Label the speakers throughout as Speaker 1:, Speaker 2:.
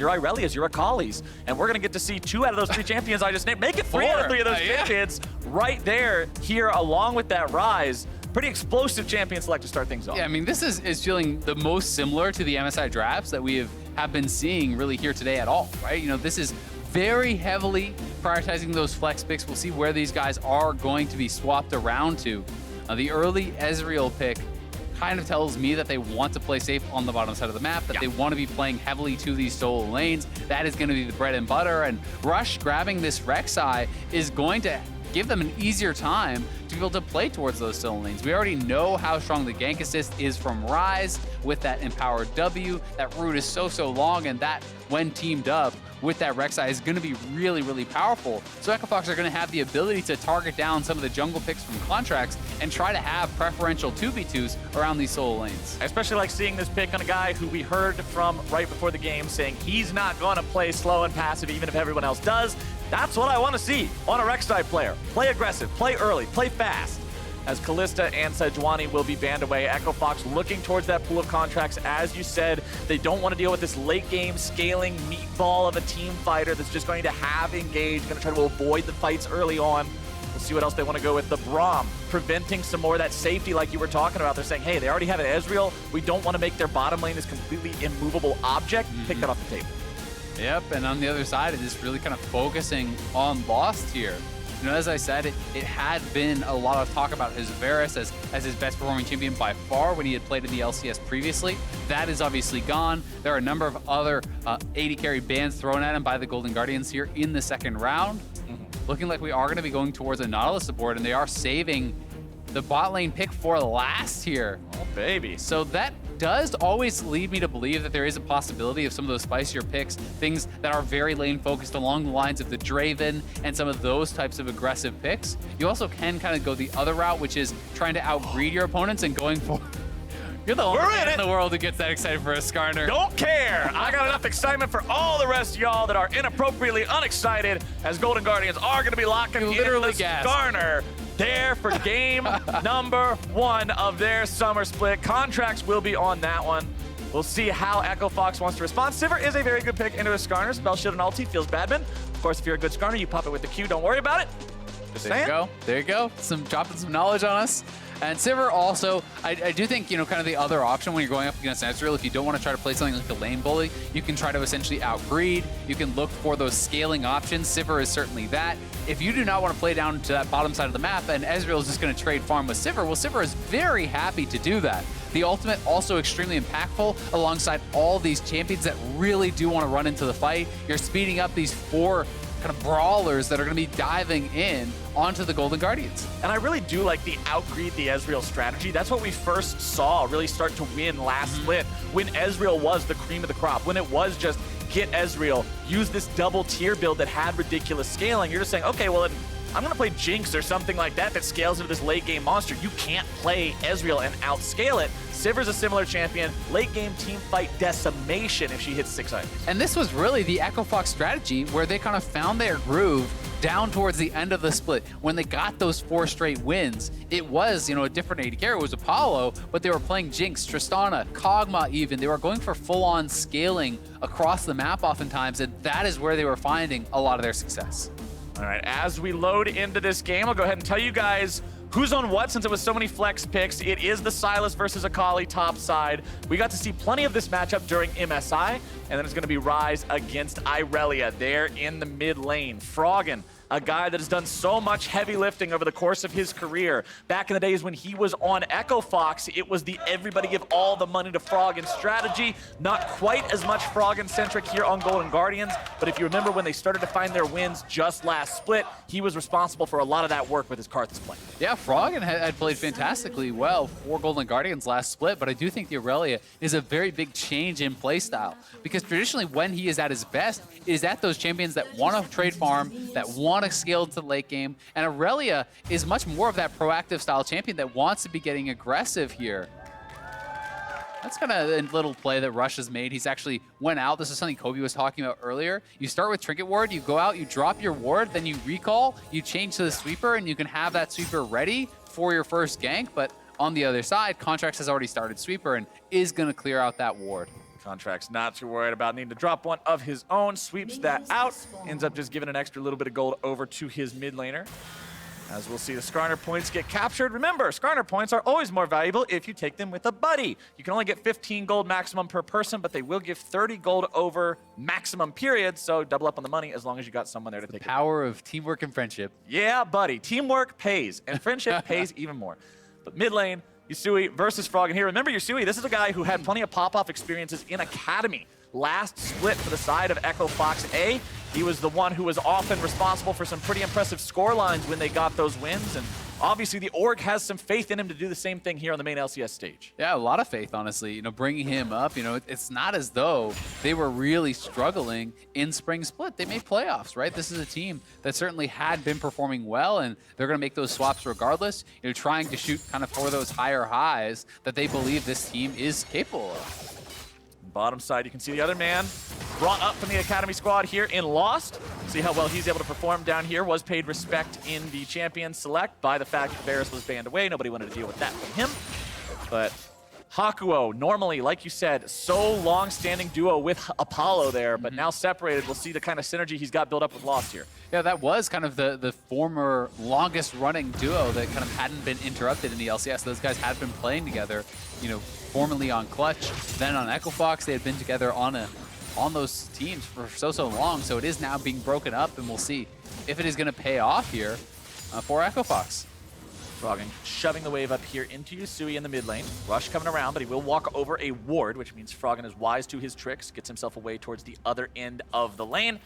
Speaker 1: your Irelias, your Akalis. And we're going to get to see 2 out of those 3 champions I just named. Make it 3 out of 3 of those champions right there, here, along with that Ryze. Pretty explosive champion select to start things off.
Speaker 2: Yeah, I mean, this is feeling the most similar to the MSI drafts that we have been seeing really here today at all, right? You know, this is very heavily prioritizing those flex picks. We'll see where these guys are going to be swapped around to. The early Ezreal pick kind of tells me that they want to play safe on the bottom side of the map, that they want to be playing heavily to these solo lanes. That is going to be the bread and butter, and Rush grabbing this Rek'Sai is going to give them an easier time to be able to play towards those solo lanes. We already know how strong the gank assist is from Ryze with that empowered W. That root is so long, and that, when teamed up with that Rek'Sai, is going to be really, really powerful. So EchoFox are going to have the ability to target down some of the jungle picks from Contractz and try to have preferential 2v2s around these solo lanes.
Speaker 1: I especially like seeing this pick on a guy who we heard from right before the game saying he's not going to play slow and passive even if everyone else does. That's what I want to see on a Rek'Sai player. Play aggressive, play early, play fast. As Kalista and Sejuani will be banned away, EchoFox looking towards that pool of Contractz. As you said, they don't want to deal with this late game scaling meatball of a team fighter that's just going to have engaged, going to try to avoid the fights early on. We'll see what else they want to go with. The Braum, preventing some more of that safety like you were talking about. They're saying, hey, they already have an Ezreal. We don't want to make their bottom lane this completely immovable object. Take that off the table.
Speaker 2: Yep, and on the other side, it is really kind of focusing on Lost here. You know, as I said, it had been a lot of talk about his Varus as his best performing champion by far when he had played in the LCS previously. That is obviously gone. There are a number of other AD carry bans thrown at him by the Golden Guardians here in the second round. Looking like we are going to be going towards a Nautilus support, and they are saving the bot lane pick for last here.
Speaker 1: Oh, baby.
Speaker 2: So that does always lead me to believe that there is a possibility of some of those spicier picks, things that are very lane focused along the lines of the Draven and some of those types of aggressive picks. You also can kind of go the other route, which is trying to outgreed your opponents and going for... You're the only man in the world who gets that excited for a Skarner.
Speaker 1: Don't care. I got enough excitement for all the rest of y'all that are inappropriately unexcited, as Golden Guardians are going to be locking in the Skarner there for game number 1 of their summer split. Contractz will be on that one. We'll see how EchoFox wants to respond. Sivir is a very good pick into a Skarner. Spell Shield and ulti feels badman. Of course, if you're a good Skarner, you pop it with the Q. Don't worry about it. Just saying.
Speaker 2: There you go. Dropping some knowledge on us. And Sivir also, I do think, you know, kind of the other option when you're going up against Ezreal, if you don't want to try to play something like the lane bully, you can try to essentially outgreed. You can look for those scaling options. Sivir is certainly that. If you do not want to play down to that bottom side of the map and Ezreal is just going to trade farm with Sivir, well, Sivir is very happy to do that. The ultimate also extremely impactful alongside all these champions that really do want to run into the fight. You're speeding up these 4 kind of brawlers that are going to be diving in onto the Golden Guardians.
Speaker 1: And I really do like the outgreed the Ezreal strategy. That's what we first saw really start to win last split, when Ezreal was the cream of the crop, when it was just get Ezreal, use this double tier build that had ridiculous scaling. You're just saying, okay, well, I'm going to play Jinx or something like that that scales into this late game monster. You can't play Ezreal and outscale it. Sivir's a similar champion. Late game team fight decimation if she hits 6 items.
Speaker 2: And this was really the EchoFox strategy where they kind of found their groove down towards the end of the split. When they got those 4 straight wins, it was, you know, a different AD carry. It was Apollo, but they were playing Jinx, Tristana, Kog'Maw even. They were going for full-on scaling across the map oftentimes, and that is where they were finding a lot of their success.
Speaker 1: All right, as we load into this game, I'll go ahead and tell you guys who's on what, since it was so many flex picks. It is the Sylas versus Akali top side. We got to see plenty of this matchup during MSI, and then it's going to be Ryze against Irelia there in the mid lane. Froggen, a guy that has done so much heavy lifting over the course of his career. Back in the days when he was on EchoFox, it was the everybody give all the money to Froggen strategy. Not quite as much Froggen-centric here on Golden Guardians, but if you remember when they started to find their wins just last split, he was responsible for a lot of that work with his Karthus play.
Speaker 2: Yeah, Froggen had played fantastically well for Golden Guardians last split, but I do think the Irelia is a very big change in playstyle, because traditionally when he is at his best, is at those champions that want to trade farm, that want to scale to the late game, and Irelia is much more of that proactive style champion that wants to be getting aggressive here. That's kind of a little play that Rush has made. He's actually went out. This is something Kobe was talking about earlier. You start with Trinket Ward, you go out, you drop your ward, then you recall, you change to the sweeper, and you can have that sweeper ready for your first gank. But on the other side, Contractz has already started sweeper and is going to clear out that ward.
Speaker 1: Contractz not too worried about needing to drop one of his own. Sweeps that out. Ends up just giving an extra little bit of gold over to his mid laner. As we'll see the Skarner points get captured. Remember, Skarner points are always more valuable if you take them with a buddy. You can only get 15 gold maximum per person, but they will give 30 gold over maximum period, so double up on the money as long as you got someone there to take it.
Speaker 2: Power of teamwork and friendship.
Speaker 1: Yeah, buddy. Teamwork pays, and friendship pays even more. But mid lane, Yusui versus Froggen here. Remember Yusui, this is a guy who had plenty of pop-off experiences in Academy. Last split for the side of Echo Fox A. He was the one who was often responsible for some pretty impressive score lines when they got those wins. And obviously the org has some faith in him to do the same thing here on the main LCS stage.
Speaker 2: Yeah, a lot of faith, honestly. You know, bringing him up, you know, it's not as though they were really struggling in Spring Split. They made playoffs, right? This is a team that certainly had been performing well, and they're going to make those swaps regardless, you know, trying to shoot kind of for those higher highs that they believe this team is capable of.
Speaker 1: Bottom side, you can see the other man brought up from the Academy squad here in Lost. See how well he's able to perform down here. Was paid respect in the Champions Select by the fact that Varus was banned away. Nobody wanted to deal with that from him. But Hakuho, normally, like you said, so long-standing duo with Apollo there, but now separated. We'll see the kind of synergy he's got built up with Lost here.
Speaker 2: Yeah, that was kind of the former longest-running duo that kind of hadn't been interrupted in the LCS. Those guys had been playing together, you know, formerly on Clutch, then on Echo Fox. They had been together on those teams for so long, so it is now being broken up, and we'll see if it is going to pay off here for Echo Fox.
Speaker 1: Froggen shoving the wave up here into Yusui in the mid lane. Rush coming around, but he will walk over a ward, which means Froggen is wise to his tricks, gets himself away towards the other end of the lane.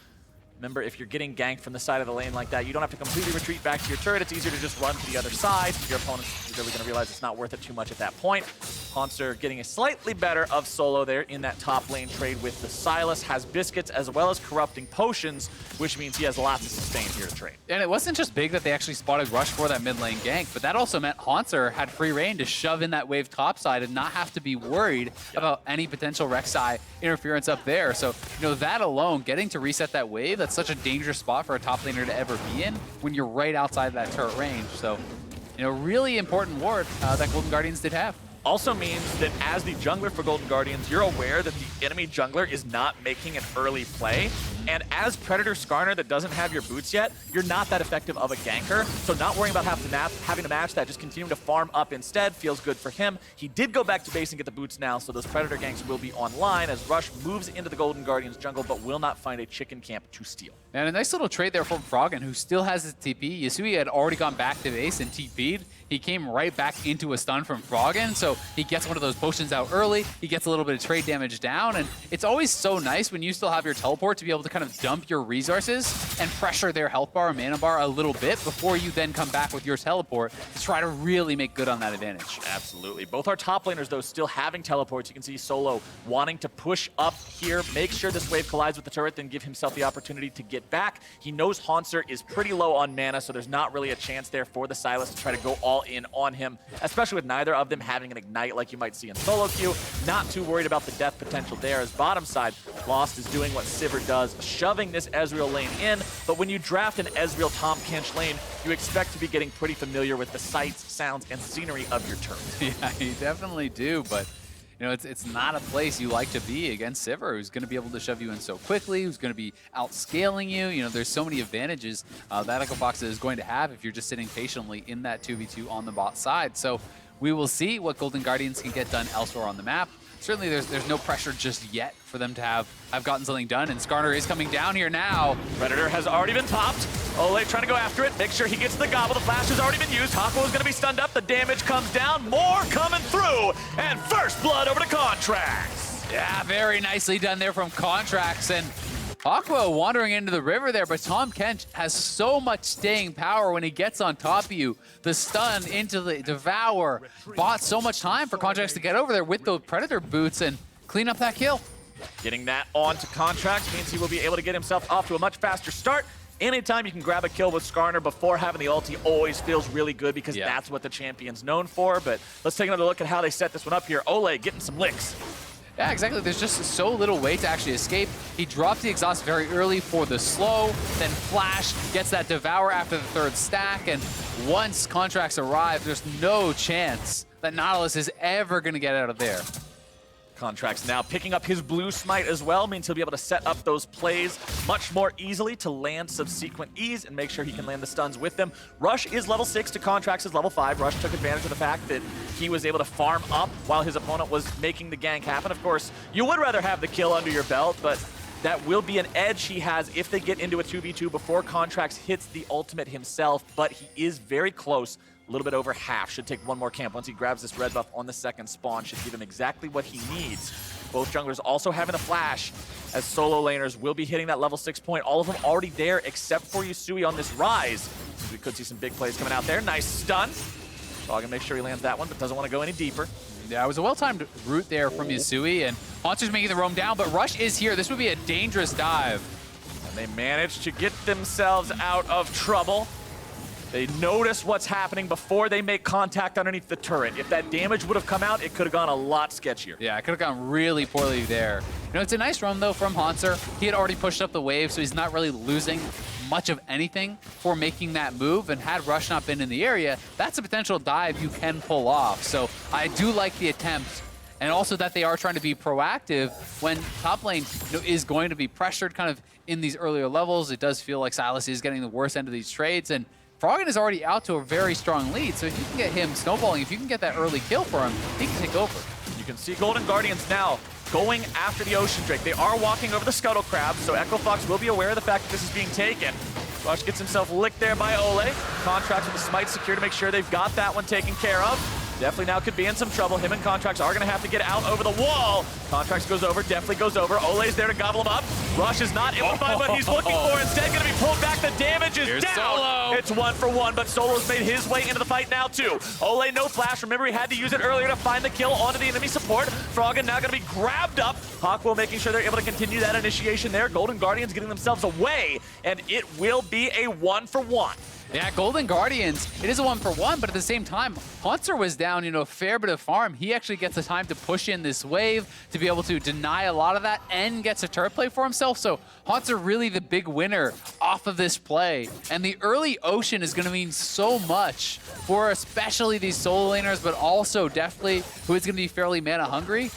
Speaker 1: Remember, if you're getting ganked from the side of the lane like that, you don't have to completely retreat back to your turret. It's easier to just run to the other side. Your opponent's really going to realize it's not worth it too much at that point. Hauntzer getting a slightly better of solo there in that top lane trade with the Sylas. Has biscuits as well as corrupting potions, which means he has lots of sustain here to trade.
Speaker 2: And it wasn't just big that they actually spotted Rush for that mid lane gank, but that also meant Hauntzer had free reign to shove in that wave topside and not have to be worried about any potential Rek'Sai interference up there. So, you know, that alone, getting to reset that wave, that's such a dangerous spot for a top laner to ever be in when you're right outside that turret range. So, you know, really important ward that Golden Guardians did have.
Speaker 1: Also means that as the jungler for Golden Guardians, you're aware that the enemy jungler is not making an early play. And as Predator Skarner that doesn't have your boots yet, you're not that effective of a ganker. So not worrying about having to match that, just continuing to farm up instead feels good for him. He did go back to base and get the boots now, so those Predator ganks will be online as Rush moves into the Golden Guardians jungle, but will not find a chicken camp to steal.
Speaker 2: And a nice little trade there from Froggen, who still has his TP. Yusui had already gone back to base and TP'd. He came right back into a stun from Froggen, so he gets one of those potions out early. He gets a little bit of trade damage down, and it's always so nice when you still have your teleport to be able to kind of dump your resources and pressure their health bar or mana bar a little bit before you then come back with your teleport to try to really make good on that advantage.
Speaker 1: Absolutely. Both our top laners, though, still having teleports. You can see Solo wanting to push up here, make sure this wave collides with the turret, then give himself the opportunity to get back. He knows Hauntzer is pretty low on mana, so there's not really a chance there for the Sylas to try to go all in on him, especially with neither of them having an ignite like you might see in solo queue. Not too worried about the death potential there, as bottom side, Lost is doing what Sivir does, shoving this Ezreal lane in, but when you draft an Ezreal Tahm Kench lane, you expect to be getting pretty familiar with the sights, sounds, and scenery of your turret.
Speaker 2: Yeah, you definitely do, but you know, it's not a place you like to be against Sivir, who's going to be able to shove you in so quickly, who's going to be outscaling you. You know, there's so many advantages that Echo Fox is going to have if you're just sitting patiently in that 2v2 on the bot side. So we will see what Golden Guardians can get done elsewhere on the map. Certainly there's no pressure just yet for them to have gotten something done, and Skarner is coming down here now.
Speaker 1: Predator has already been topped. Olleh trying to go after it, make sure he gets the gobble. The flash has already been used. Hakuho is going to be stunned up. The damage comes down. More coming through. And first blood over to Contractz.
Speaker 2: Yeah, very nicely done there from Contractz. And Hakuho wandering into the river there, but Tahm Kench has so much staying power when he gets on top of you. The stun into the Devour bought so much time for Contractz to get over there with the Predator boots and clean up that kill.
Speaker 1: Getting that onto Contractz means he will be able to get himself off to a much faster start. Anytime you can grab a kill with Skarner before having the ulti always feels really good because that's what the champion's known for. But let's take another look at how they set this one up here. Olleh getting some licks.
Speaker 2: Yeah, exactly. There's just so little way to actually escape. He drops the exhaust very early for the slow, then Flash gets that Devour after the third stack, and once Contractz arrive, there's no chance that Nautilus is ever going to get out of there.
Speaker 1: Contractz now picking up his blue smite as well, means he'll be able to set up those plays much more easily to land subsequent E's and make sure he can land the stuns with them. Rush is level 6 to Contractz is level 5. Rush took advantage of the fact that he was able to farm up while his opponent was making the gank happen. Of course, you would rather have the kill under your belt, but that will be an edge he has if they get into a 2v2 before Contractz hits the ultimate himself, but he is very close. A little bit over half. Should take one more camp. Once he grabs this red buff on the second spawn, should give him exactly what he needs. Both junglers also having a flash, as solo laners will be hitting that level 6 point. All of them already there, except for Yusui on this Ryze. We could see some big plays coming out there. Nice stun. Froggen makes sure he lands that one, but doesn't want to go any deeper.
Speaker 2: Yeah, it was a well-timed route there from Yusui, and Hauntzer's making the roam down, but Rush is here. This would be a dangerous dive.
Speaker 1: And they managed to get themselves out of trouble. They notice what's happening before they make contact underneath the turret. If that damage would have come out, it could have gone a lot sketchier.
Speaker 2: Yeah, it could have gone really poorly there. You know, it's a nice roam, though, from Hauntzer. He had already pushed up the wave, so he's not really losing much of anything for making that move. And had Rush not been in the area, that's a potential dive you can pull off. So I do like the attempt. And also that they are trying to be proactive when top lane is going to be pressured kind of in these earlier levels. It does feel like Sylas is getting the worst end of these trades. And Froggen is already out to a very strong lead, so if you can get him snowballing, if you can get that early kill for him, he can take over.
Speaker 1: You can see Golden Guardians now going after the Ocean Drake. They are walking over the Scuttle Crab, so Echo Fox will be aware of the fact that this is being taken. Rush gets himself licked there by Olleh. Contractz with the smite secure to make sure they've got that one taken care of. Deftly now could be in some trouble. Him and Contractz are going to have to get out over the wall. Contractz goes over, Deftly goes over. Olleh's there to gobble him up. Rush is not able to find what he's looking for. Instead, going to be pulled back. The damage is down.
Speaker 2: Solo.
Speaker 1: It's 1 for 1, but Solo's made his way into the fight now, too. Olleh, no flash. Remember, he had to use it earlier to find the kill onto the enemy support. Froggen now going to be grabbed up. Hakuho making sure they're able to continue that initiation there. Golden Guardians getting themselves away, and it will be a 1 for 1.
Speaker 2: Yeah, Golden Guardians, it is a 1 for 1, but at the same time, Hauntzer was down, a fair bit of farm. He actually gets the time to push in this wave to be able to deny a lot of that and gets a turret play for himself. So Hauntzer really the big winner off of this play. And the early Ocean is going to mean so much for especially these solo laners, but also Deftly, who is going to be fairly mana hungry.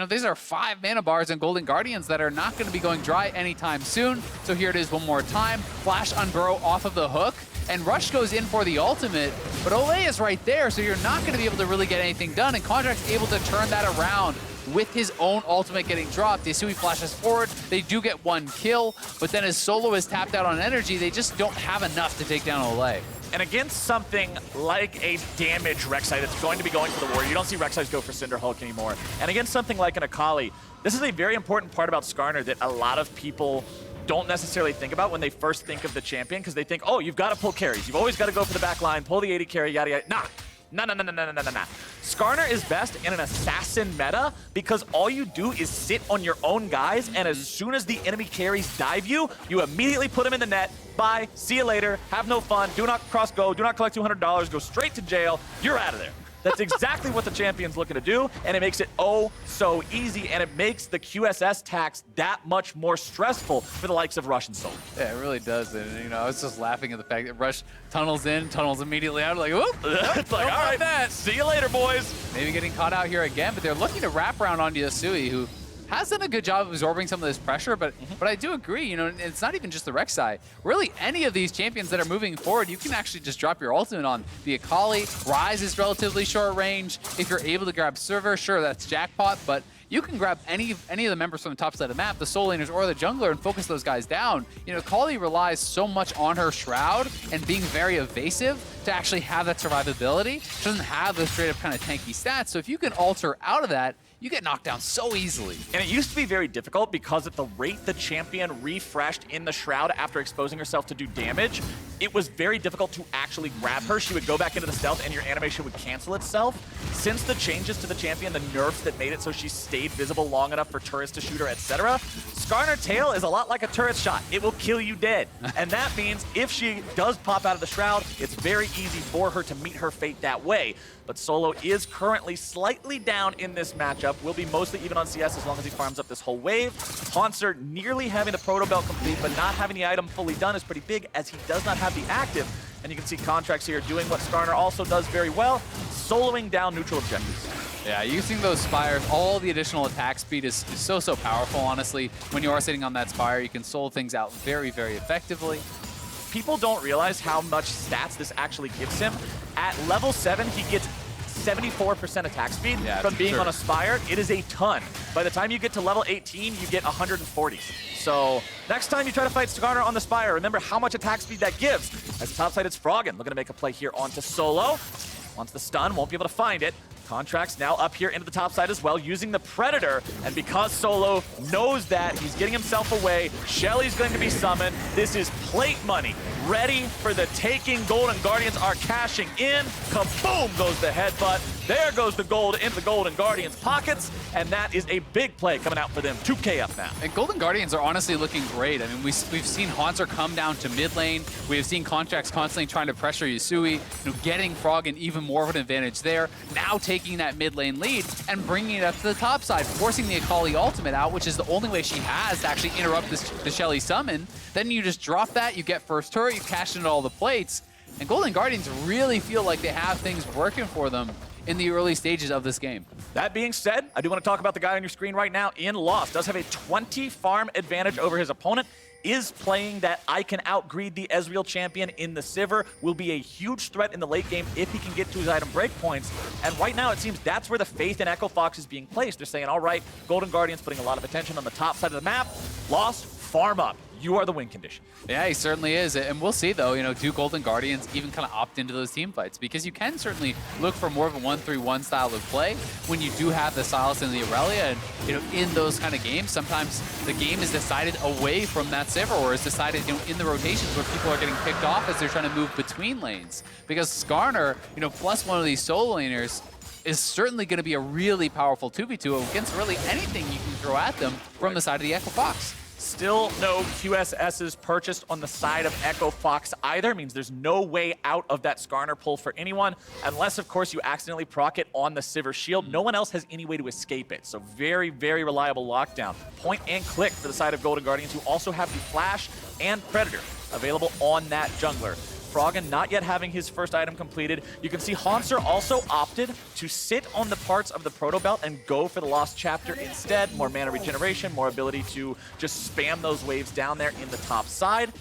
Speaker 2: These are 5 mana bars and Golden Guardians that are not going to be going dry anytime soon. So here it is one more time. Flash Unburrow off of the hook. And Rush goes in for the ultimate, but Olleh is right there, so you're not going to be able to really get anything done. And Contractz able to turn that around with his own ultimate getting dropped. Yusui flashes forward. They do get 1 kill, but then as Solo is tapped out on energy, they just don't have enough to take down Olleh.
Speaker 1: And against something like a damage Rek'Sai that's going to be going for the Warrior, you don't see Rek'Sai go for Cinder Hulk anymore. And against something like an Akali, this is a very important part about Skarner that a lot of people don't necessarily think about when they first think of the champion, because they think, oh, you've got to pull carries. You've always got to go for the back line, pull the 80 carry, yada, yada. Nah. No. Skarner is best in an assassin meta because all you do is sit on your own guys, and as soon as the enemy carries dive you, you immediately put him in the net. Bye, see you later, have no fun, do not cross go, do not collect $200, go straight to jail, you're out of there. That's exactly what the champion's looking to do, and it makes it oh so easy, and it makes the QSS tax that much more stressful for the likes of Rush and Soul.
Speaker 2: Yeah, it really does. And, I was just laughing at the fact that Rush tunnels in, tunnels immediately out, like, whoop!
Speaker 1: It's like, all right,
Speaker 2: that.
Speaker 1: See you later, boys.
Speaker 2: Maybe getting caught out here again, but they're looking to wrap around on Yusui, who has done a good job of absorbing some of this pressure, but I do agree, it's not even just the Rek'Sai. Really, any of these champions that are moving forward, you can actually just drop your ultimate on. The Akali, Ryze is relatively short range. If you're able to grab Sivir, sure, that's jackpot, but you can grab any of the members from the top side of the map, the soul laners or the jungler, and focus those guys down. Akali relies so much on her Shroud and being very evasive to actually have that survivability. She doesn't have those straight up kind of tanky stats, so if you can alter out of that, you get knocked down so easily.
Speaker 1: And it used to be very difficult because at the rate the champion refreshed in the Shroud after exposing herself to do damage, it was very difficult to actually grab her. She would go back into the stealth and your animation would cancel itself. Since the changes to the champion, the nerfs that made it so she stayed visible long enough for turrets to shoot her, etc., Skarner tail is a lot like a turret shot. It will kill you dead. And that means if she does pop out of the Shroud, it's very easy for her to meet her fate that way. But Solo is currently slightly down in this matchup. Will be mostly even on CS as long as he farms up this whole wave. Hauntzer nearly having the Proto Belt complete, but not having the item fully done is pretty big as he does not have the active. And you can see Contractz here doing what Skarner also does very well, soloing down neutral objectives.
Speaker 2: Yeah, using those Spires, all the additional attack speed is so powerful, honestly. When you are sitting on that Spire, you can soul things out very effectively.
Speaker 1: People don't realize how much stats this actually gives him. At level 7, he gets 74% attack speed from being on a Spire. It is a ton. By the time you get to level 18, you get 140. So next time you try to fight Skarner on the Spire, remember how much attack speed that gives. As top side, it's Froggen looking to make a play here onto Solo. Wants the stun, won't be able to find it. Contractz now up here into the top side as well, using the Predator. And because Solo knows that, he's getting himself away. Shelly's going to be summoned. This is plate money. Ready for the taking. Golden Guardians are cashing in. Kaboom goes the headbutt. There goes the gold into the Golden Guardians' pockets. And that is a big play coming out for them. 2K up now.
Speaker 2: And Golden Guardians are honestly looking great. I mean, we've seen Hauntzer come down to mid lane. We have seen Contractz constantly trying to pressure Yusui, getting Froggen even more of an advantage there. Now taking that mid lane lead and bringing it up to the top side, forcing the Akali ultimate out, which is the only way she has to actually interrupt the Shelly summon. Then you just drop that, you get first turret, you cash into all the plates, and Golden Guardians really feel like they have things working for them in the early stages of this game.
Speaker 1: That being said, I do want to talk about the guy on your screen right now in Lost. Does have a 20 farm advantage over his opponent. Is playing that I can outgreed the Ezreal champion in the Sivir. Will be a huge threat in the late game if he can get to his item breakpoints. And right now it seems that's where the faith in Echo Fox is being placed. They're saying, all right, Golden Guardians putting a lot of attention on the top side of the map. Lost, farm up. You are the win condition.
Speaker 2: Yeah, he certainly is. And we'll see, though, do Golden Guardians even kind of opt into those team fights? Because you can certainly look for more of a 1-3-1 style of play when you do have the Sylas and the Irelia. And, in those kind of games, sometimes the game is decided away from that Sivir, or is decided, in the rotations where people are getting picked off as they're trying to move between lanes. Because Skarner, plus one of these solo laners, is certainly going to be a really powerful 2v2 against really anything you can throw at them from the side of the Echo Fox.
Speaker 1: Still no QSSs purchased on the side of Echo Fox either. Means there's no way out of that Skarner pull for anyone, unless, of course, you accidentally proc it on the Sivir shield. No one else has any way to escape it. So very reliable lockdown. Point and click for the side of Golden Guardians, who also have the Flash and Predator available on that jungler. Froggen not yet having his first item completed. You can see Hauntzer also opted to sit on the parts of the Proto Belt and go for the Lost Chapter instead. More mana regeneration, more ability to just spam those waves down there in the top side.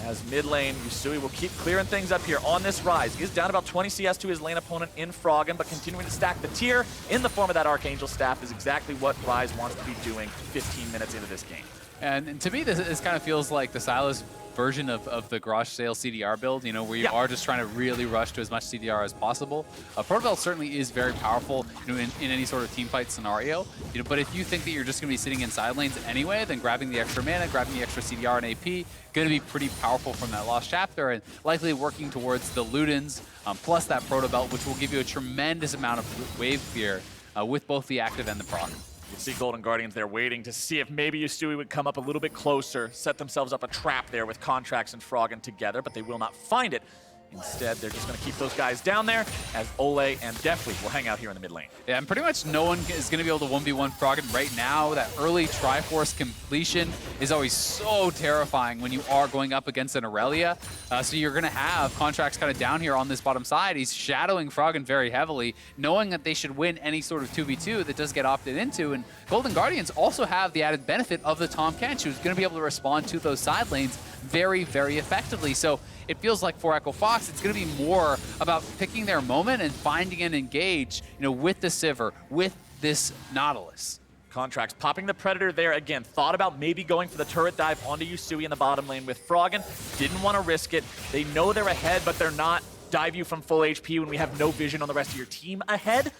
Speaker 1: As mid lane, Yusui will keep clearing things up here on this Ryze. He is down about 20 CS to his lane opponent in Froggen, but continuing to stack the tier in the form of that Archangel Staff is exactly what Ryze wants to be doing 15 minutes into this game.
Speaker 2: And to me, this kind of feels like the Sylas version of the garage sale CDR build, where you are just trying to really rush to as much CDR as possible. Proto Belt certainly is very powerful, in any sort of team fight scenario. But if you think that you're just going to be sitting in side lanes anyway, then grabbing the extra mana, grabbing the extra CDR and AP, going to be pretty powerful from that Lost Chapter, and likely working towards the Ludens, plus that Proto Belt, which will give you a tremendous amount of wave clear with both the active and the proc.
Speaker 1: You see Golden Guardians there waiting to see if maybe Yusui would come up a little bit closer, set themselves up a trap there with Contractz and Froggen together, but they will not find it. Instead, they're just going to keep those guys down there as Olleh and Deftly will hang out here in the mid lane.
Speaker 2: Yeah, and pretty much no one is going to be able to 1v1 Froggen right now. That early Triforce completion is always so terrifying when you are going up against an Irelia. So you're going to have Contractz kind of down here on this bottom side. He's shadowing Froggen very heavily, knowing that they should win any sort of 2v2 that does get opted into. And Golden Guardians also have the added benefit of the Tahm Kench, who's going to be able to respond to those side lanes very effectively. So it feels like for Echo Fox, it's going to be more about picking their moment and finding an engage, with the Sivir, with this Nautilus.
Speaker 1: Contractz popping the Predator there again. Thought about maybe going for the turret dive onto Yusui in the bottom lane with Froggen. Didn't want to risk it. They know they're ahead, but they're not dive you from full HP when we have no vision on the rest of your team ahead.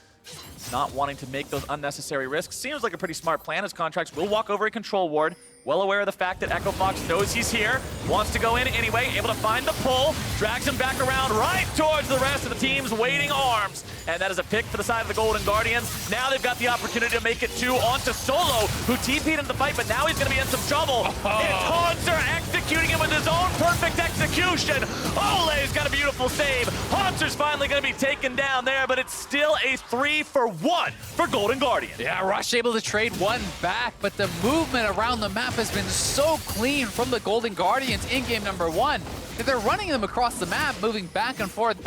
Speaker 1: Not wanting to make those unnecessary risks. Seems like a pretty smart plan, as Contractz will walk over a control ward. Well aware of the fact that Echo Fox knows he's here, wants to go in anyway, able to find the pull, drags him back around right towards the rest of the team's waiting arms. And that is a pick for the side of the Golden Guardians. Now they've got the opportunity to make it 2 onto Solo, who TP'd into the fight, but now he's going to be in some trouble. It's Hauntzer executing executing it with his own perfect execution. Olleh's got a beautiful save. Hauntzer's finally going to be taken down there, but it's still a 3-for-1 for Golden Guardian.
Speaker 2: Yeah, Rush able to trade one back, but the movement around the map has been so clean from the Golden Guardians in game number 1. They're running them across the map, moving back and forth,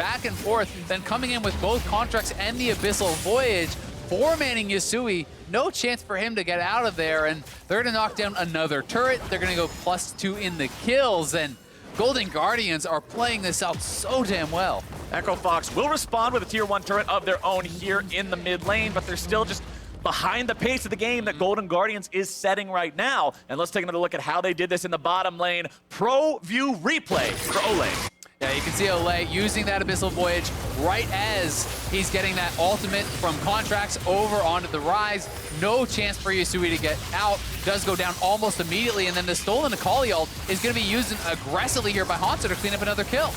Speaker 2: then coming in with both Contractz and the Abyssal Voyage, four-manning Yusui. No chance for him to get out of there, and they're going to knock down another turret. They're going to go +2 in the kills, and Golden Guardians are playing this out so damn well.
Speaker 1: Echo Fox will respond with a tier 1 turret of their own here in the mid lane, but they're still just behind the pace of the game that Golden Guardians is setting right now. And let's take another look at how they did this in the bottom lane. Pro view replay for Olleh.
Speaker 2: Yeah, you can see Olleh using that Abyssal Voyage right as he's getting that ultimate from Contractz over onto the Ryze. No chance for Yusui to get out. Does go down almost immediately, and then the stolen Akali ult is going to be used aggressively here by Hauntzer to clean up another kill.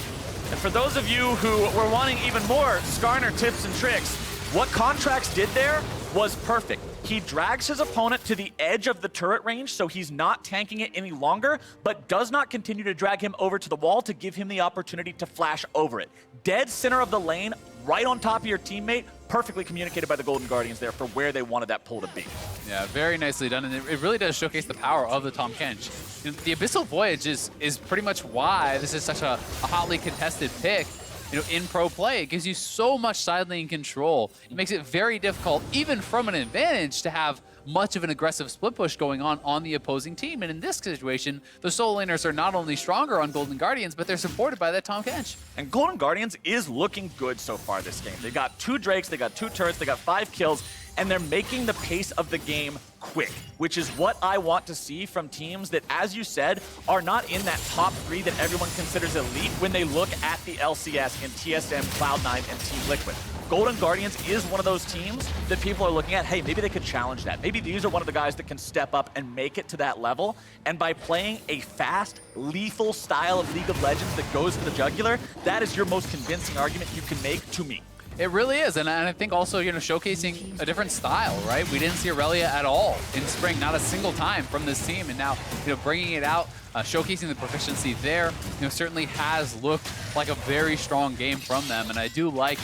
Speaker 1: And for those of you who were wanting even more Skarner tips and tricks, what Contractz did there was perfect. He drags his opponent to the edge of the turret range, so he's not tanking it any longer, but does not continue to drag him over to the wall to give him the opportunity to flash over it. Dead center of the lane, right on top of your teammate, perfectly communicated by the Golden Guardians there for where they wanted that pull to be.
Speaker 2: Yeah, very nicely done, and it really does showcase the power of the Tahm Kench. The Abyssal Voyage is pretty much why this is such a hotly contested pick. In pro play, it gives you so much side lane control. It makes it very difficult, even from an advantage, to have much of an aggressive split push going on the opposing team. And in this situation, the solo laners are not only stronger on Golden Guardians, but they're supported by that Tahm Kench.
Speaker 1: And Golden Guardians is looking good so far this game. They got 2 Drakes, they got 2 turrets, they got 5 kills, and they're making the pace of the game quick, which is what I want to see from teams that, as you said, are not in that top 3 that everyone considers elite when they look at the LCS in TSM, Cloud9, and Team Liquid. Golden Guardians is one of those teams that people are looking at, hey, maybe they could challenge that. Maybe these are one of the guys that can step up and make it to that level. And by playing a fast, lethal style of League of Legends that goes for the jugular, that is your most convincing argument you can make to me.
Speaker 2: It really is, and I think also, showcasing a different style, right? We didn't see Irelia at all in spring, not a single time from this team, and now, bringing it out, showcasing the proficiency there, certainly has looked like a very strong game from them, and I do like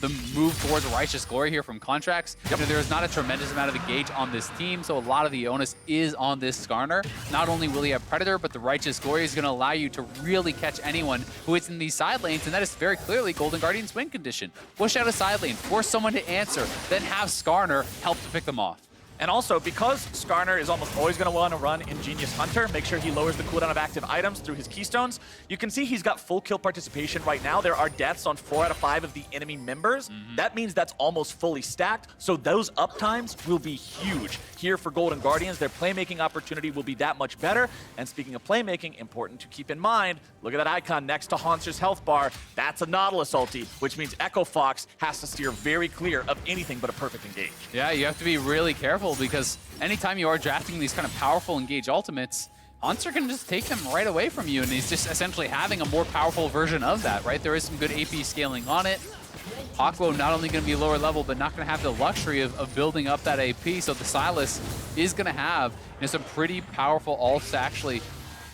Speaker 2: the move towards Righteous Glory here from Contractz. There's not a tremendous amount of engage on this team, so a lot of the onus is on this Skarner. Not only will he have Predator, but the Righteous Glory is going to allow you to really catch anyone who is in these side lanes, and that is very clearly Golden Guardian's win condition. Push out a side lane, force someone to answer, then have Skarner help to pick them off.
Speaker 1: And also, because Skarner is almost always going to want to run Ingenious Hunter, make sure he lowers the cooldown of active items through his keystones. You can see he's got full kill participation right now. There are deaths on 4 out of 5 of the enemy members. That means that's almost fully stacked, so those uptimes will be huge here for Golden Guardians. Their playmaking opportunity will be that much better. And speaking of playmaking, important to keep in mind, look at that icon next to Hauntzer's health bar. That's a Nautilus ulti, which means Echo Fox has to steer very clear of anything but a perfect engage.
Speaker 2: Yeah, you have to be really careful, because anytime you are drafting these kind of powerful engage ultimates, Hauntzer can just take them right away from you, and he's just essentially having a more powerful version of that, right? There is some good AP scaling on it. Hakuho not only going to be lower level, but not going to have the luxury of building up that AP, so the Sylas is going to have some pretty powerful ults to actually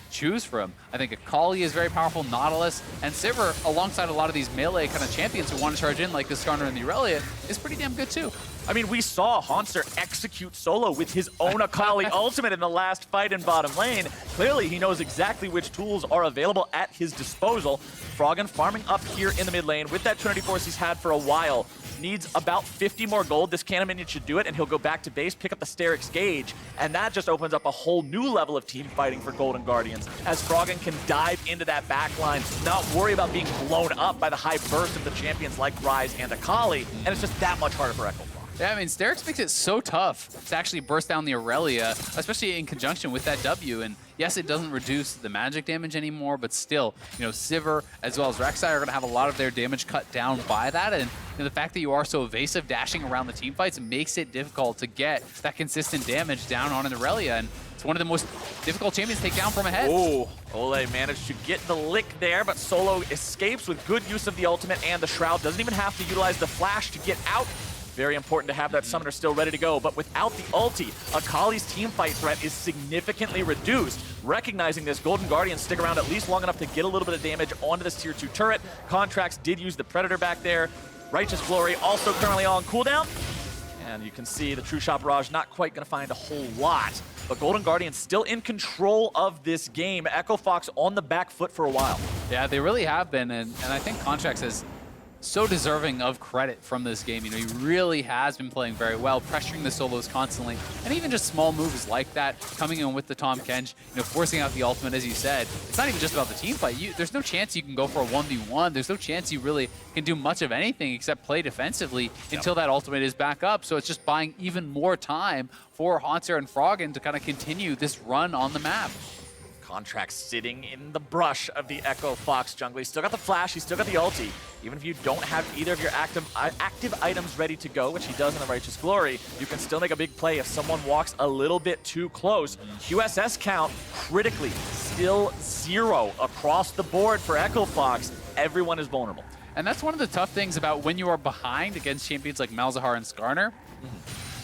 Speaker 2: choose from. I think Akali is very powerful, Nautilus, and Sivir, alongside a lot of these melee kind of champions who want to charge in, like the Skarner and the Irelia, is pretty damn good too.
Speaker 1: I mean, we saw Hauntzer execute solo with his own Akali ultimate in the last fight in bottom lane. Clearly, he knows exactly which tools are available at his disposal. Froggen farming up here in the mid lane with that Trinity Force he's had for a while. Needs about 50 more gold. This Cannon Minion should do it, and he'll go back to base, pick up the Sterix Gauge, and that just opens up a whole new level of team fighting for Golden Guardians, as Froggen can dive into that back line, not worry about being blown up by the high burst of the champions like Ryze and Akali, and it's just that much harder for Echo Fox.
Speaker 2: Yeah, I mean, Sterix makes it so tough to actually burst down the Irelia, especially in conjunction with that W. And yes, it doesn't reduce the magic damage anymore, but still, Sivir as well as Rek'Sai are going to have a lot of their damage cut down by that. And the fact that you are so evasive dashing around the team fights makes it difficult to get that consistent damage down on an Irelia. And it's one of the most difficult champions to take down from ahead.
Speaker 1: Oh, Olleh managed to get the lick there, but Solo escapes with good use of the ultimate and the Shroud. Doesn't even have to utilize the flash to get out. Very important to have that summoner still ready to go, but without the ulti, Akali's teamfight threat is significantly reduced. Recognizing this, Golden Guardians stick around at least long enough to get a little bit of damage onto this tier 2 turret. Contractz did use the Predator back there. Righteous Glory also currently on cooldown. And you can see the True Shot Barrage not quite going to find a whole lot. But Golden Guardians still in control of this game. Echo Fox on the back foot for a while.
Speaker 2: Yeah, they really have been, and I think Contractz is so deserving of credit from this game. You know, he really has been playing very well, pressuring the solos constantly, and even just small moves like that, coming in with the Tahm Kench, you know, forcing out the ultimate, as you said. It's not even just about the team fight. There's no chance you can go for a 1v1. There's no chance you really can do much of anything except play defensively until that ultimate is back up. So it's just buying even more time for Hauntzer and Froggen to kind of continue this run on the map.
Speaker 1: Contractz sitting in the brush of the Echo Fox jungle. He's still got the flash, he's still got the ulti. Even if you don't have either of your active items ready to go, which he does in the Righteous Glory, you can still make a big play if someone walks a little bit too close. QSS count critically still 0 across the board for Echo Fox. Everyone is vulnerable.
Speaker 2: And that's one of the tough things about when you are behind against champions like Malzahar and Skarner.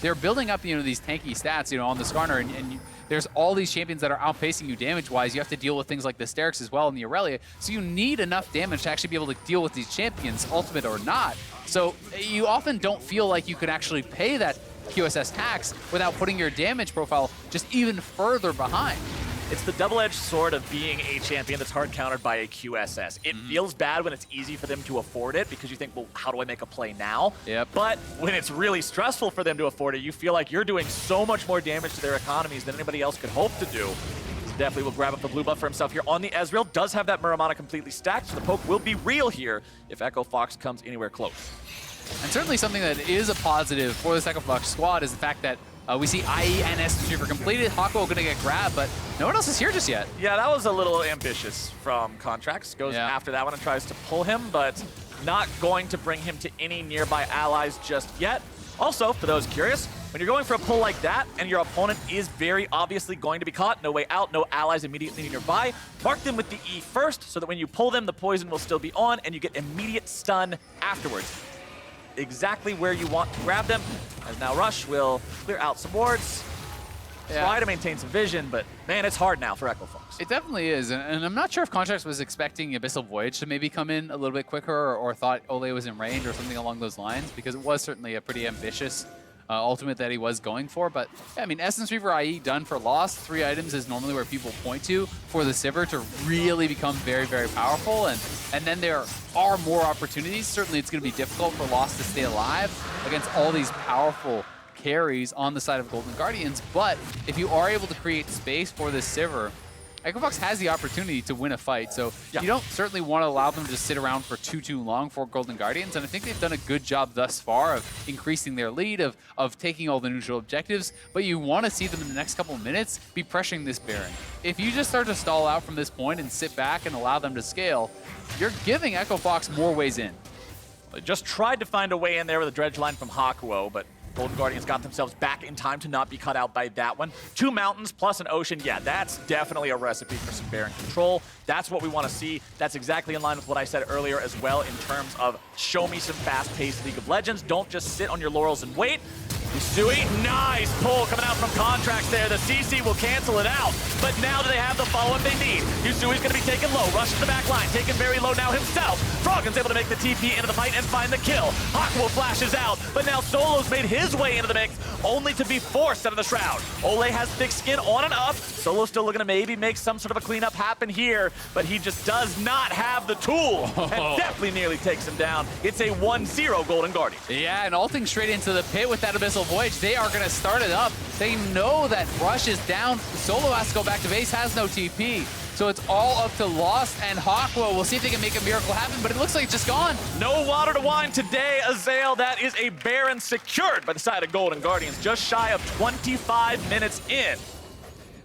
Speaker 2: They're building up, you know, these tanky stats, you know, on the Skarner, and there's all these champions that are outpacing you damage-wise. You have to deal with things like the Sterix as well in the Irelia. So you need enough damage to actually be able to deal with these champions, ultimate or not. So you often don't feel like you can actually pay that QSS tax without putting your damage profile just even further behind.
Speaker 1: It's the double-edged sword of being a champion that's hard countered by a QSS. It feels bad when it's easy for them to afford it because you think, well, how do I make a play now?
Speaker 2: Yep.
Speaker 1: But when it's really stressful for them to afford it, you feel like you're doing so much more damage to their economies than anybody else could hope to do. Definitely will grab up the blue buff for himself here on the Ezreal. Does have that Muramana completely stacked, so the poke will be real here if Echo Fox comes anywhere close.
Speaker 2: And certainly something that is a positive for this Echo Fox squad is the fact that we see IE and S2 completed. Hakuho going to get grabbed, but no one else is here just yet.
Speaker 1: Yeah, that was a little ambitious from Contractz. Goes after that one and tries to pull him, but not going to bring him to any nearby allies just yet. Also, for those curious, when you're going for a pull like that and your opponent is very obviously going to be caught, no way out, no allies immediately nearby, mark them with the E first so that when you pull them, the poison will still be on and you get immediate stun afterwards. Exactly where you want to grab them, as now Rush will clear out some wards, try to maintain some vision, but man, it's hard now for Echo Fox.
Speaker 2: It definitely is, and I'm not sure if Contractz was expecting Abyssal Voyage to maybe come in a little bit quicker or thought Olleh was in range or something along those lines, because it was certainly a pretty ambitious ultimate that he was going for. But yeah, I mean, Essence Reaver IE done for Lost. 3 items is normally where people point to for the Sivir to really become very, very powerful. And then there are more opportunities. Certainly it's going to be difficult for Lost to stay alive against all these powerful carries on the side of Golden Guardians. But if you are able to create space for this Sivir, Echo Fox has the opportunity to win a fight, so you don't certainly want to allow them to sit around for too long for Golden Guardians, and I think they've done a good job thus far of increasing their lead, of taking all the neutral objectives, but you want to see them in the next couple of minutes be pressuring this Baron. If you just start to stall out from this point and sit back and allow them to scale, you're giving Echo Fox more ways in.
Speaker 1: They just tried to find a way in there with a dredge line from Hakuho, but Golden Guardians got themselves back in time to not be cut out by that one. 2 mountains plus an ocean. Yeah, that's definitely a recipe for some Baron control. That's what we want to see. That's exactly in line with what I said earlier as well in terms of show me some fast-paced League of Legends. Don't just sit on your laurels and wait. Yusui, nice pull coming out from Contractz there. The CC will cancel it out, but now do they have the follow-up they need? Yusui's going to be taken low, rushes the back line, taken very low now himself. Froggen's able to make the TP into the fight and find the kill. Hakuho flashes out, but now Solo's made his way into the mix, only to be forced out of the Shroud. Olleh has thick skin on and up. Solo's still looking to maybe make some sort of a cleanup happen here, but he just does not have the tool, and Deftly nearly takes him down. It's a 1-0 Golden Guardian.
Speaker 2: Yeah, and ulting straight into the pit with that Abyssal Voyage. They are going to start it up. They know that Rush is down. Solo has to go back to base, has no TP. So it's all up to Lost and Hakuho. We'll see if they can make a miracle happen, but it looks like it's just gone.
Speaker 1: No water to wine today, Azael. That is a Baron secured by the side of Golden Guardians, just shy of 25 minutes in.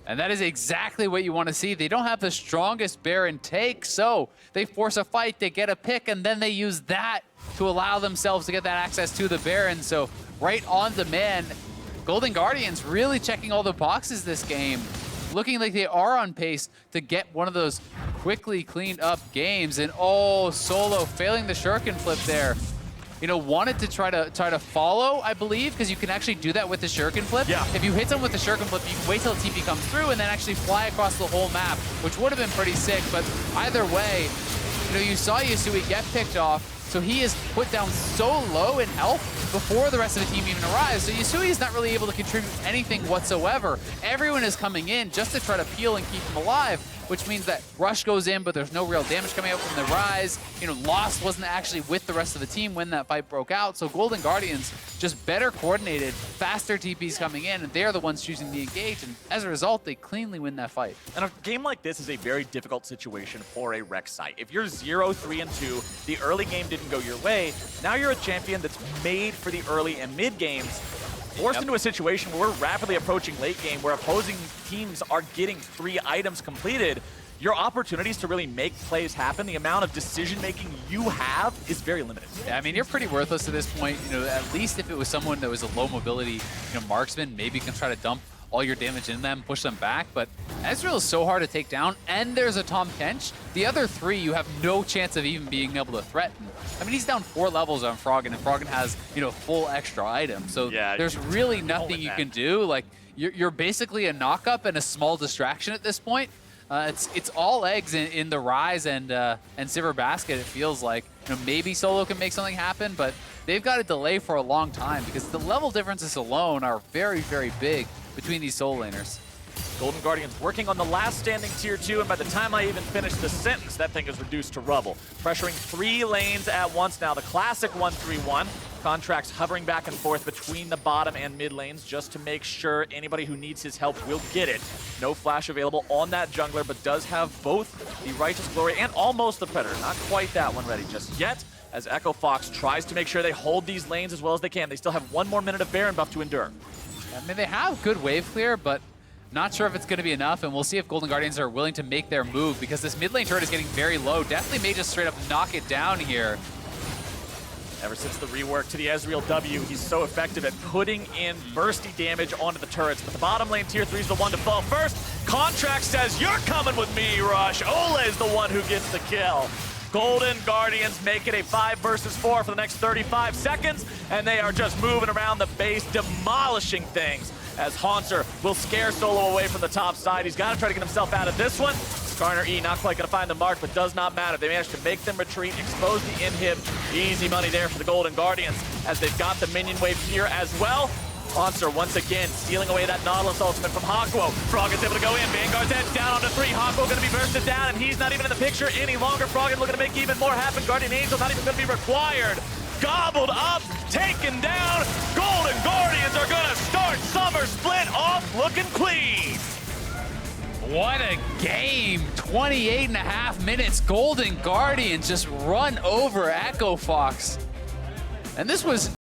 Speaker 2: And that is exactly what you want to see. They don't have the strongest Baron take, so they force a fight, they get a pick, and then they use that to allow themselves to get that access to the Baron. So right on the man, Golden Guardians really checking all the boxes this game, looking like they are on pace to get one of those quickly cleaned up games. And oh, Solo failing the shuriken flip there. wanted to try to follow, I believe, because you can actually do that with the shuriken flip.
Speaker 1: Yeah.
Speaker 2: If you hit them with the shuriken flip, you can wait till the TP comes through and then actually fly across the whole map, which would have been pretty sick. But either way, you saw Yusui get picked off, so he is put down so low in health before the rest of the team even arrives. So Yusui is not really able to contribute anything whatsoever. Everyone is coming in just to try to peel and keep him alive, which means that Rush goes in, but there's no real damage coming out from the Ryze. Lost wasn't actually with the rest of the team when that fight broke out. So Golden Guardians just better coordinated, faster TPs coming in, and they're the ones choosing to engage. And as a result, they cleanly win that fight.
Speaker 1: And a game like this is a very difficult situation for a Rek'Sai. If you're 0-3-2, the early game didn't go your way, now you're a champion that's made for the early and mid games, forced into a situation where we're rapidly approaching late game, where opposing teams are getting 3 items completed. Your opportunities to really make plays happen, the amount of decision-making you have is very limited.
Speaker 2: Yeah, I mean, you're pretty worthless at this point. At least if it was someone that was a low mobility, marksman, maybe you can try to dump all your damage in them, push them back, but Ezreal is so hard to take down, and there's a Tahm Kench. The other 3, you have no chance of even being able to threaten. I mean, he's down 4 levels on Froggen, and Froggen has, full extra items. So
Speaker 1: yeah,
Speaker 2: there's really nothing you can do. Like, you're basically a knock-up and a small distraction at this point. It's all eggs in the Ryze and Sivir basket, it feels like. Maybe Solo can make something happen, but they've got to delay for a long time because the level differences alone are very, very big between these solo laners.
Speaker 1: Golden Guardians working on the last standing tier 2, and by the time I even finish the sentence, that thing is reduced to rubble. Pressuring 3 lanes at once now, the classic 1-3-1. Contractz hovering back and forth between the bottom and mid lanes just to make sure anybody who needs his help will get it. No flash available on that jungler, but does have both the Righteous Glory and almost the Predator. Not quite that one ready just yet, as Echo Fox tries to make sure they hold these lanes as well as they can. They still have 1 more minute of Baron buff to endure.
Speaker 2: I mean, they have good wave clear, but not sure if it's going to be enough, and we'll see if Golden Guardians are willing to make their move because this mid lane turret is getting very low. Deftly may just straight up knock it down here.
Speaker 1: Ever since the rework to the Ezreal W, he's so effective at putting in bursty damage onto the turrets. But the bottom lane tier 3 is the one to fall first. Contractz says, "You're coming with me, Rush." Olleh is the one who gets the kill. Golden Guardians make it a 5 versus 4 for the next 35 seconds, and they are just moving around the base, demolishing things, as Hauntzer will scare Solo away from the top side. He's got to try to get himself out of this one. Skarner E not quite going to find the mark, but does not matter. They managed to make them retreat, expose the inhib. Easy money there for the Golden Guardians, as they've got the minion wave here as well. Hauntzer once again stealing away that Nautilus ultimate from Hakuho. Froggen's able to go in. Vanguard's head down onto 3. Hakuho going to be bursted down, and he's not even in the picture any longer. Froggen looking to make even more happen. Guardian Angel not even going to be required. Gobbled up, taken down. Golden Guardians are going to start Summer Split off looking clean.
Speaker 2: What a game. 28.5 minutes. Golden Guardians just run over Echo Fox. And this was